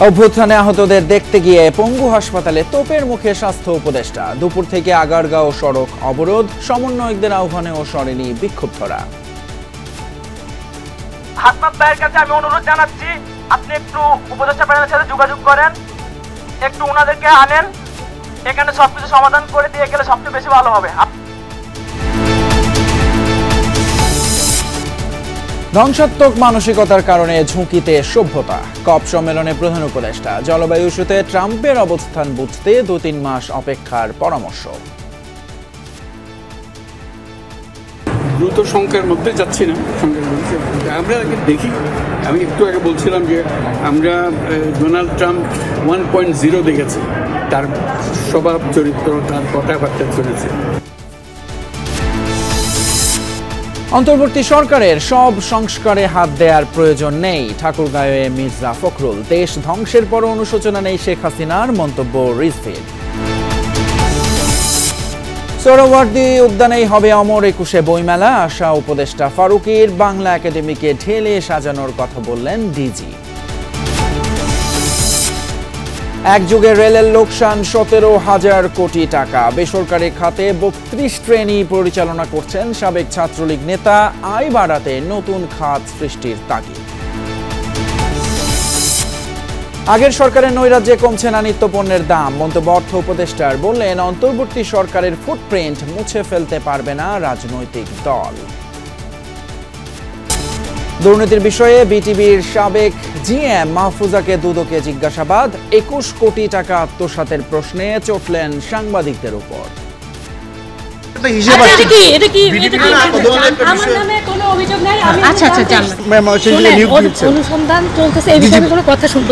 অভ্যুত্থানে আহতদের দেখতে গিয়ে পঙ্গু হাসপাতালে তোপের মুখে স্বাস্থ্য উপদেষ্টা। দুপুর থেকে আগারগাঁও সড়ক অবরোধ, সমন্বয়কদের আহ্বানে ও সরেনি বিক্ষুব্ধরা। হাসনাত ভাইয়ের কাছে আমি অনুরোধ জানাচ্ছি, আপনি একটু উপদেষ্টা প্যানেলের সাথে যোগাযোগ করেন, একটু ওনাদেরকে আনেন, এখানে সবকিছু সমাধান করে দিয়ে গেলে সবচেয়ে বেশি ভালো হবে। ধ্বংসাত্মক মানসিকতার কারণে ঝুঁকিতে সভ্যতা। কপ সম্মেলনে প্রধান উপদেষ্টা। জলবায়ু ইস্যুতে ট্রাম্পের অবস্থান বুঝতে 2-3 মাস অপেক্ষার পরামর্শ। দ্রুত সংখ্যার মধ্যে যাচ্ছি না, আমরা আগে দেখি। আমি একটু আগে বলছিলাম যে আমরা ডোনাল্ড ট্রাম্প 1.0 দেখেছি, তার স্বভাব চরিত্র, তার কথাবার্তা চলেছে। অন্তর্বর্তী সরকারের সব সংস্কারে হাত দেওয়ার প্রয়োজন নেই, ঠাকুরগাঁওয়ে মির্জা ফখরুল। দেশ ধ্বংসের পর অনুশোচনা নেই শেখ হাসিনার, মন্তব্য রিজভির। সোহরাওয়ার্দী উদ্যানেই হবে অমর 21শে বইমেলা, আশা উপদেষ্টা ফারুকীর। বাংলা একাডেমিকে ঢেলে সাজানোর কথা বললেন ডিজি। এক যুগে রেলের লোকসান 17,000 কোটি টাকা। বেসরকারি খাতে 32 ট্রেনই পরিচালনা করছেন সাবেক ছাত্রলীগ নেতা। আয় বাড়াতে নতুন খাত সৃষ্টির তাগিদ। আগের সরকারের নৈরাজ্যে কমছে না নিত্যপণ্যের দাম, মন্তব্য অর্থ উপদেষ্টার। বললেন, অন্তর্বর্তী সরকারের ফুটপ্রিন্ট মুছে ফেলতে পারবে না রাজনৈতিক দল। দুর্নীতির বিষয়ে বিটিভির সাবেক জিএম মাহফুজাকে দুদকে জিজ্ঞাসাবাদ। 21 কোটি টাকা আত্মসাতের প্রশ্নে চটলেন সাংবাদিকদের উপর। অনুসন্ধান চলতেছে, এই বিষয়ে কোনো কথা শুনতে